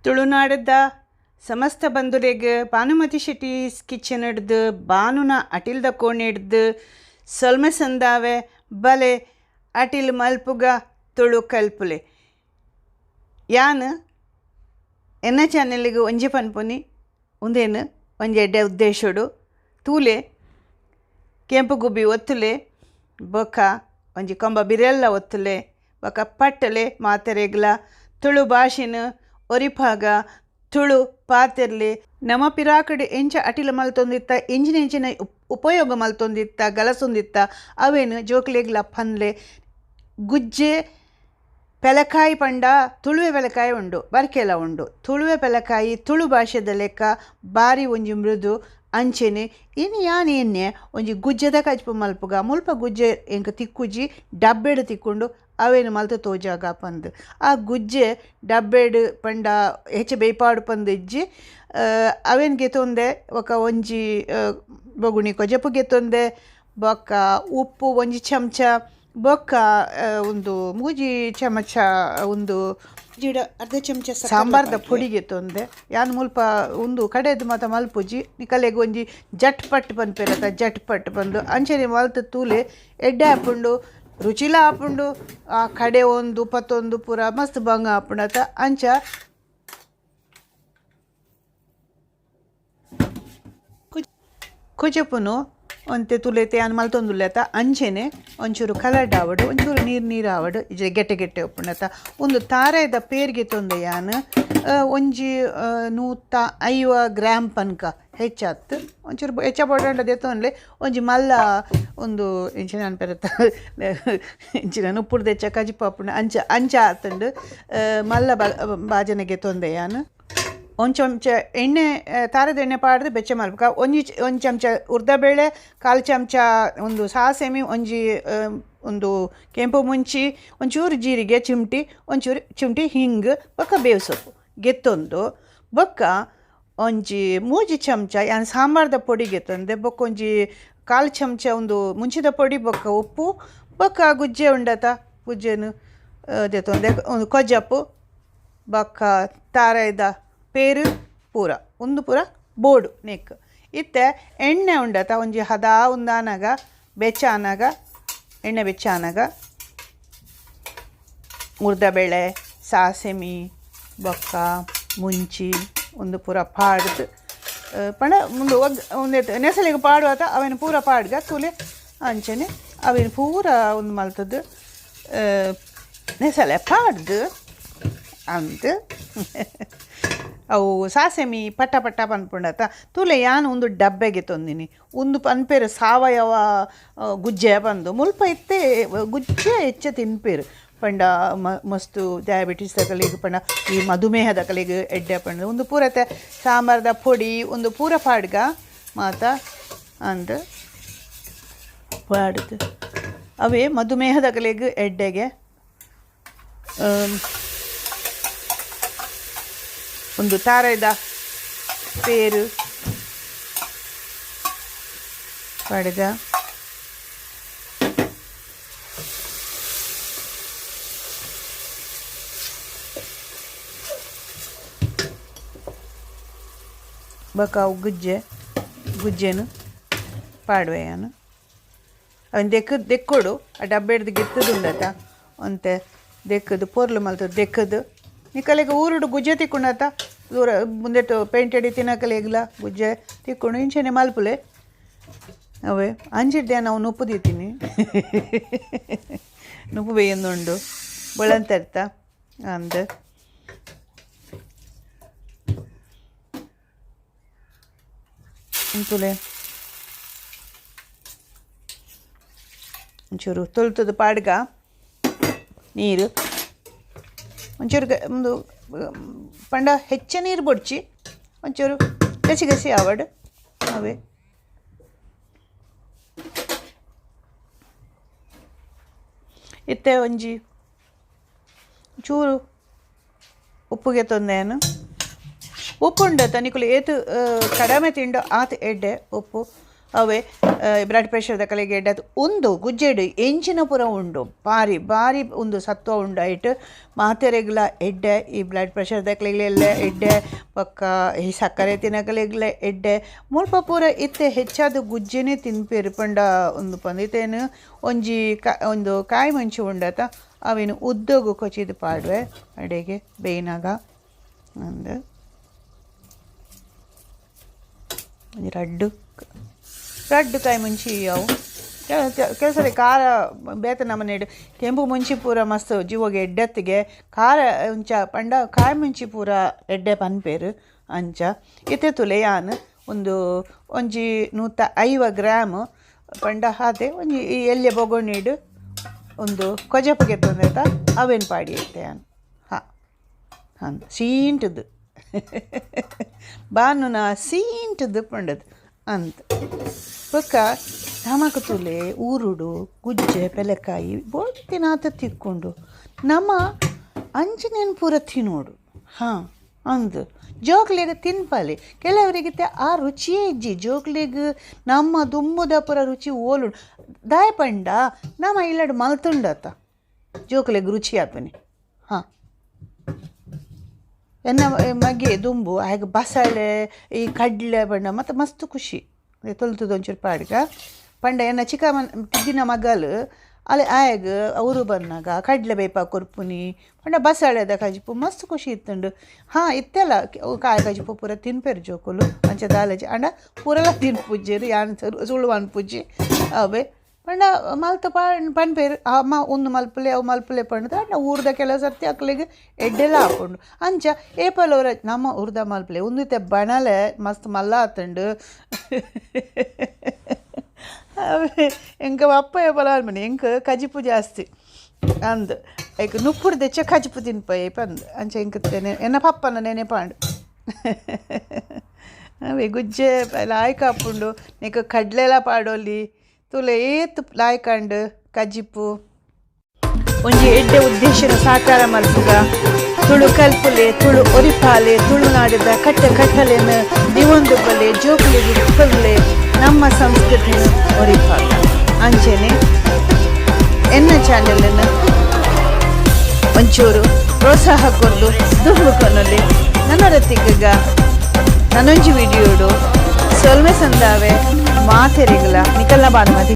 ತುಳುನಾಡದ ಸಮಸ್ತ ಬಂಧುರಿಗೆ ಭಾನುಮತಿ ಶೆಟ್ಟೀಸ್ ಕಿಚನ್ ಹಿಡ್ದು ಬಾನುನ ಅಟಿಲ್ದ ಕೋಣೆ ಹಿಡ್ದು ಸೊಲ್ಮೆ ಸಂದಾವೆ ಬಲೆ ಅಟಿಲ್ ಮಲ್ಪುಗ ತುಳು ಕಲ್ಪುಲೆ ಯಾನ್ ಎನ್ನ ಚಾನೆಲ್ಗೆ ಒಂಜಿ ಪನ್ಪುನಿ ಉಂದೇನು ಒಂಜಿ ಎಡ್ಡೆ ಉದ್ದೇಶಡು ತೂಲೆ ಕೆಂಪು ಗುಬ್ಬಿ ಒತ್ತುಲೆ ಬೊಕ್ಕ ಒಂಜಿ ಕೊಂಬ ಬಿರೆಲ್ಲ ಒತ್ತುಲೆ ಬೊಕ್ಕ ಪಟ್ಟಲೆ ಮಾತೆರೆಗ್ಲ ತುಳು ಭಾಷೆನ ಒರಿಪಾಗ ತುಳು ಪಾತೆರ್ಲೆ ನಮ ಪಿರಾಕಡೆ ಎಂಚ ಅಟಿಲ ಮಲ್ತೊಂದಿತ್ತ ಎಂಚಿನ ಉಪಯೋಗ ಮಲ್ತೊಂದಿತ್ತ ಗಲಸೊಂದಿತ್ತ ಅವೇನು ಜೋಕ್ಲೆಗ್ಲ ಪನ್ಲೆ ಗುಜ್ಜೆ ಪೆಲಕಾಯಿ ಪಂಡ ತುಳುವೆ ಪೆಲಕಾಯಿ ಉಂಡು ಬರ್ಕೆಲ ಉಂಡು ತುಳುವೆ ಪೆಲಕಾಯಿ ತುಳು ಭಾಷೆದ ಲೆಕ್ಕ ಬಾರಿ ಒಂಜಿ ಮೃದು ಅಂಚೆನೆ ಇನ್ನು ಯಾನ್ ಎಣ್ಣೆ ಒಂಜಿ ಗುಜ್ಜೆದ ಕಜ್ಪು ಮಲ್ಪುಗ ಮುಲ್ಪ ಗುಜ್ಜೆ ಎಂಕ ತಿಕ್ಕುಜಿ ಡಬ್ಬೆಡು ತಿಕ್ಕೊಂಡು ಅವೇನು ಮಲ್ತ ತೋಜಾಗ ಪಂದು ಆ ಗುಜ್ಜೆ ಡಬ್ಬೆಡು ಪಂಡ ಹೆಚ್ಚು ಬೇಯ್ಪಾಡು ಪಂದು ಇಜ್ಜಿ ಅವೇನು ಗೆತ್ತೊಂದೆ ಒಕ್ಕ ಒಂಜಿ ಬೊಗುಣಿ ಕೊಜಪು ಗೆತ್ತೊಂದೆ ಬೊಕ್ಕ ಉಪ್ಪು ಒಂಜಿ ಚಮಚ ಬೊಕ್ಕ ಒಂದು ಮೂಜಿ ಚಮಚ ಒಂದು ಜಿಡ ಅರ್ಧ ಚಮಚ ಸಾಂಬಾರ್ದ ಪೊಡಿಗೆ ತೊಂದೆ ಯಾನ್ ಮುಲ್ಪ ಒಂದು ಕಡೆದು ಮಾತ ಮಲ್ಪುಜಿ ನಿಕಲೆಗೆ ಒಂಜಿ ಜಟ್ ಪಟ್ ಪನ್ಪೆರತ ಜಟ್ ಪಟ್ ಬಂದು ಅಂಚನೆ ಮಲ್ತ ತೂಲೆ ಎಡ್ಡೆ ಹಾಪುಂಡು ರುಚಿಲ ಹಾಪುಂಡು ಆ ಕಡೆ ಒಂದು ಪತ್ತೊಂದು ಪೂರ ಮಸ್ತ್ ಬಂಗ ಹಾಪುಂಡತ ಅಂಚ ಕುಜಪುನು ಒಂತೆ ತುಲೆತೆ ಅನ್ ಮಲ್ತೊಂದುಲ್ಲೆತ ಅಂಚೆನೆ ಒಂಚೂರು ಕಲರ್ಡ್ ಆವಡು ಒಂಚೂರು ನೀರು ಆವಡು ಇಜೆ ಗೆಟ್ಟೆ ಗೆಟ್ಟೆ ಉಪ್ಪುಣತ ಒಂದು ತಾರೆದ ಪೇರ್ಗೆ ತೊಂದೆ ಯಾನ್ ಒಂಜಿ 150 ಗ್ರಾಮ್ ಪನ್ಕ ಹೆಚ್ಚಾತ್ ಒಂಚೂರು ಹೆಚ್ಚ ಪೊಡಂಡದೆ ತೊಂದ್ಲೆ ಒಂಜಿ ಮಲ್ಲ ಒಂದು ಇಂಚಿನ ಅನ್ಪೆರತ್ತ ಇಂಚಿನ ಉಪ್ಪುಡ್ದು ಹೆಚ್ಚ ಕಜಿಪಾಪುಣ ಅಂಚ ಆತಂಡು ಮಲ್ಲ ಬಾಜನೆಗೆ ತೊಂದೆ ಯಾನ್ ಒಂದು ಚಮಚ ಎಣ್ಣೆ ತಾರದ ಎಣ್ಣೆ ಪಾಡ್ದು ಬೆಚ್ಚ ಮಲ್ಪಕ ಒಂದು ಚಮಚ ಉರ್ದಬೇಳೆ 1/4 ಚಮಚ ಒಂದು ಸಾಸೆಮಿ ಒಂದು ಕೆಂಪು ಮುಂಚಿ ಒಂಚೂರು ಜೀರಿಗೆ ಒಂಚೂರು ಚಿಮ್ಟಿ ಹಿಂಗೆ ಬೊಕ್ಕ ಬೇವು ಸೊಪ್ಪು ಗೆತ್ತೊಂದು ಬೊಕ್ಕ ಒಂಜಿ 3 ಚಮಚ ಯಾನ್ ಸಾಂಬಾರ್ದ ಪೊಡಿ ಗೆತ್ತೊಂದೆ ಬೊಕ್ಕ ಒಂಜಿ 1/4 ಚಮಚ ಒಂದು ಮುಂಚಿದ ಪೊಡಿ ಬೊಕ್ಕ ಉಪ್ಪು ಬೊಕ್ಕ ಗುಜ್ಜೆ ಉಂಡತ ಗುಜ್ಜೆನು ದೆತ್ತೊಂದೆ ಒಂದು ಕೊಜ್ಜಪ್ಪು ಬೊಕ್ಕ ತಾರೆದ ಪೇರು ಪೂರ ಒಂದು ಪೂರ ಬೋಡು ನೆಕ್ ಇತ್ತೆ ಎಣ್ಣೆ ಉಂಡತ ಒಂಜಿ ಹದ ಉಂದಾನಾಗ ಬೆಚ್ಚ ಆನಾಗ ಎಣ್ಣೆ ಬೆಚ್ಚ ಆನಾಗ ಉರ್ದಬೇಳೆ ಸಾಸೆಮಿ ಬೊಕ್ಕ ಮುಂಚಿ ಒಂದು ಪೂರ ಪಾಡ್ದು ಪಂಡ ಮುಂದೆ ಒಂದೇ ನೆಸಲಿಗೆ ಪಾಡುವಾತ ಅವೇನು ಪೂರ ಪಾಡ್ಗ ತುಲೆ ಅಂಚನೆ ಅವೇನು ಪೂರ ಒಂದು ಮಲ್ತದ್ದು ನೆಸಲೆ ಪಾಡ್ದು ಅಂತ ಅವು ಸಾಸೆಮಿ ಪಟ್ಟ ಪಟ್ಟ ಪನ್ಪುಂಡತ ತುಲೆ ಯಾನ್ ಒಂದು ಡಬ್ಬೆಗೆ ತೊಂದಿನಿ ಒಂದು ಪನ್ಪೇರು ಸಾವಯವ ಗುಜ್ಜೆ ಬಂದು ಮುಲ್ಪ ಇತ್ತೆ ಗುಜ್ಜೆ ಹೆಚ್ಚ ತಿನ್ಪೇರು ಪಂಡ ಮಸ್ತು ಡಯಾಬಿಟೀಸ್ ಕಲಿಗೆ ಪಂಡ ಈ ಮಧುಮೇಹದ ಕಲಿಗೆ ಎಡ್ಡೆ ಪಂಡ ಒಂದು ಪೂರತೆ ಸಾಂಬಾರ್ದ ಪೊಡಿ ಒಂದು ಪೂರ ಪಾಡ್ಗ ಮಾತ ಅಂದ ಪಾಡ್ದು ಅವೇ ಮಧುಮೇಹದ ಕಲಿಗೆ ಎಡ್ಡೆಗೆ ಒಂದು ತಾರೆದ ಪೇರು ಪಡ್ಗ ಬೊಕ್ಕ ಅವು ಗುಜ್ಜೆನು ಪಾಡ್ವೆಯನು ಅವನು ದೆಕ್ಕೊಡು ಆ ಡಬ್ಬೆಡ್ದು ಗೆತ್ತದು ಉಂಡತ ಅಂತೆ ದೆಕ್ಕದು ಪೋರ್ಲು ಮಲ್ತದ್ದು ದೆಕ್ಕದು ನಿಕಲೆಗೆ ಊರುಡು ಗುಜ್ಜೆ ತಿಕ್ಕೊಂಡತ ದೂರ ಮುಂದೆ ಪೇಂಟೆಡಿ ತಿನ್ನಕಲೆಗ್ಲ ಗುಜ್ಜೆ ತಿಕ್ಕೊಂಡು ಇಂಚೆನೆ ಮಲ್ಪುಲೆ ಅವೇ ಅಂಜಿಡ್ದೆ ನಾವು ನುಪ್ಪು ತಿಂತೀನಿ ನುಪ್ಪು ಬೇಯೊಂದುಂಡು ಬಳಂತರ್ತ ಅಂದ ಅಂತುಲೆ ಒಂಚೂರು ತೊಳ್ತದ ಪಾಡ್ಗ ನೀರು ಒಂಚೂರು ಒಂದು ಪಂಡ ಹೆಚ್ಚ ನೀರು ಬೊಡ್ಚಿ ಒಂಚೂರು ಗಸಿ ಆವಡ್ ಅವೇ ಇತ್ತೆ ಒಂಜಿ ಚೂರು ಉಪ್ಪುಗೆ ತೊಂದೇನು ಉಪ್ಪು ಉಂಡ ತನಿಕುಲು ಏತು ಕಡಿಮೆ ತಿಂಡು ಆತು ಎಡ್ಡೆ ಉಪ್ಪು ಅವೇ ಬ್ಲಡ್ ಪ್ರೆಷರ್ದ ಕಲೆಗೆ ಎಡ್ಡೆ ಒಂದು ಗುಜ್ಜೆಡು ಎಂಚಿನ ಪುರ ಉಂಡು ಭಾರಿ ಭಾರಿ ಒಂದು ಸತ್ವ ಉಂಡಾಯಿಟ್ಟು ಮಾತೆರೆಗ್ಲ ಎಡ್ಡೆ ಈ ಬ್ಲಡ್ ಪ್ರೆಷರ್ದ ಕಲೆಗಳೆಲ್ಲ ಎಡ್ಡೆ ಪಕ್ಕ ಈ ಸಕ್ಕರೆ ತಿನ್ನಕಲೆಗ್ಲ ಎಡ್ಡೆ ಮುಲ್ಪ ಪೂರ ಇತ್ತೆ ಹೆಚ್ಚಾದ ಗುಜ್ಜೆನೇ ತಿನ್ಪೇರು ಪಂಡ ಒಂದು ಪಂದಿತೇನು ಒಂದು ಕಾಯಿ ಮುಂಚೆ ಉಂಡತ ಅವೇನು ಉದ್ದೋಗು ಕೊಚ್ಚಿದು ಪಾಡುವೆ ಅಡೆಗೆ ಬೇಯ್ನಾಗ ಒಂದು ರಡ್ಡು ಕಾಯಿ ಮುಂಚಿ ಅವು ಕೆಲಸರಿ ಖಾರ ಬೇತ ನಮ್ಮನೆ ಕೆಂಪು ಮುಂಚಿ ಪೂರ ಮಸ್ತ್ ಜೀವಗೆ ಎಡ್ಡೆತ್ತಿಗೆ ಖಾರ ಉಂಚ ಪಂಡ ಕಾಯಿ ಮುಂಚಿ ಪೂರ ಎಡ್ಡೆ ಪನ್ಪೇರು ಅಂಚ ಇತ್ತೆ ತುಲೆ ಯಾನ್ ಒಂಜಿ 150 ಗ್ರಾಮ್ ಪಂಡ ಹಾತೆ ಒಂಜಿ ಎಲ್ಲೆ ಬೊಗೊಂಡಿಡು ಒಂದು ಕೊಜಪಗೆ ತಂದೈತ ಅವೇನು ಪಾಡಿ ಇತ್ತೆ ಯಾನ್ ಹಾಂ ಸೀಂಟದು ಬಾನುನ ಸೀಂಟದು ಪಂಡದು ಅಂತ ಪಕ್ಕ ನಮಕ್ ತುಲೆ ಊರುಡು ಗುಜ್ಜೆ ಪೆಲೆಕಾಯಿ ಬೋಡ್ತಿನಾತ ತಿಕ್ಕೊಂಡು ನಮ್ಮ ಅಂಚನೇನು ಪೂರ ತಿನ್ನೋಡು ಹಾಂ ಅಂದು ಜೋಕ್ಲಿಗೆ ತಿನ್ಪಾಲಿ ಕೆಲವರಿಗೆ ಆ ರುಚಿಯೇ ಇಜ್ಜಿ ಜೋಕ್ಲಿಗೆ ನಮ್ಮ ದುಮ್ಮದ ಪುರ ರುಚಿ ಓಲು ದಾಯ ಪಂಡ ನಮ್ಮ ಇಲ್ಲಡು ಮಲ್ತುಂಡತ ಜೋಕ್ಲಿಗೆ ರುಚಿ ಆಪನೆ ಹಾಂ ಎನ್ನ ಮಗೆ ದುಂಬು ಹಾಗೆ ಬಸಳೆ ಈ ಕಡ್ಲೆ ಬಣ್ಣ ಮತ್ತು ಮಸ್ತ್ ಖುಷಿ ತೊಲ್ತದ ಒಂಚೂರು ಪಾಡ್ಗ ಪಂಡ ಎನ್ನ ತಿದ್ದಿನ ಮಗಲು ಅಲ್ಲಿ ಆಗ ಅವರು ಬಂದಾಗ ಕಡ್ಲೆ ಬೇಪ ಕೊರ್ಪುನಿ ಪಂಡ ಬಸಳೆದ ಕಜಿಪು ಮಸ್ತ್ ಖುಷಿ ಇತ್ತುಂಡು ಹಾಂ ಇತ್ತೆಲ್ಲ ಕಾಯಿ ಕಜಿಪು ಪೂರ ತಿನ್ಪೇರು ಜೋಕುಲು ಅಂಚ ದಾಲಜಿ ಅಂಡ ಪೂರೆಲ್ಲ ತಿನ್ಪುಜ್ಜೇರು ಯಾನ್ ಸುಳ್ಳು ಅನ್ಪುಜ್ಜಿ ಅವೇ ಪಂಡ ಮಲ್ತ ಪನ್ಪೇರು ಅಮ್ಮ ಒಂದು ಮಲ್ಪಲೆ ಅವು ಮಲ್ಪಲೆ ಪಂಡದ ಅಂಡ ಊರ್ದ ಕೆಲವು ಸರ್ತಿ ಅಕ್ಲಿಗೆ ಎಡ್ಡೆಲ್ಲ ಹಾಕೊಂಡು ಅಂಚ ಏಪಲವರ ನಮ್ಮ ಊರ್ದ ಮಲ್ಪಲೆ ಒಂದಿತ್ತೆ ಬಣಲೆ ಮಸ್ತ್ ಮಲ್ಲ ಆತಂಡು ಎಂಕ ಅಪ್ಪ ಏಪಲ ಅನ್ಮನೆ ಎಂಕ ಕಜಿಪು ಜಾಸ್ತಿ ಅಂದು ಐಕ ನುಪ್ಪುಡು ತೆಚ್ಚ ಕಜಿಪು ತಿನ್ಪ ಪಂದು ಅಂಚ ಎಂಕತ್ತೇನೆ ಎನ್ನ ಪಪ್ಪನ ನೆನೆ ಪಾಂಡು ಅವೇ ಗುಜ್ಜೆ ಲಾಯ್ಕ ಹಾಪುಂಡು ನೆಕ್ ಕಡ್ಲೆಲ್ಲ ಪಾಡೋಲಿ ತುಲೆ ಏತು ಲಾಯ್ಕಂಡು ಕಜಿಪು ಒಂಜಿ ಎಡ್ಡೆ ಉದ್ದೇಶನ ಸಾಕಾರ ಮಲ್ಪುಗ ತುಳು ಕಲ್ಪುಲೆ ತುಳು ಒರಿಪಾಲೆ ತುಳುನಾಡಿದ ಕಟ್ಟಲೆನ ದಿವೊಂದು ಬಲೆ ಜೋಕುಲಿಗೆ ಉಪ್ಪರ್ಲೆ ನಮ್ಮ ಸಂಸ್ಕೃತಿನ ಒರಿಪಾಲ ಅಂಚೆನೆ ಎನ್ನ ಚಾನೆಲನ್ನು ಒಂಚೂರು ಪ್ರೋತ್ಸಾಹ ಕೊರ್ದು ದುರ್ಮುಖನಲ್ಲಿ ನನ್ನ ರತಿಗ ನನ್ನೊಂಜಿ ವಿಡಿಯೋಡು ಸೊಲ್ಮೆ ಸಂದಾವೆ ಮಾತೆರೆಗಲ ನಿಕಲ್ನ ಭಾನುಮತಿ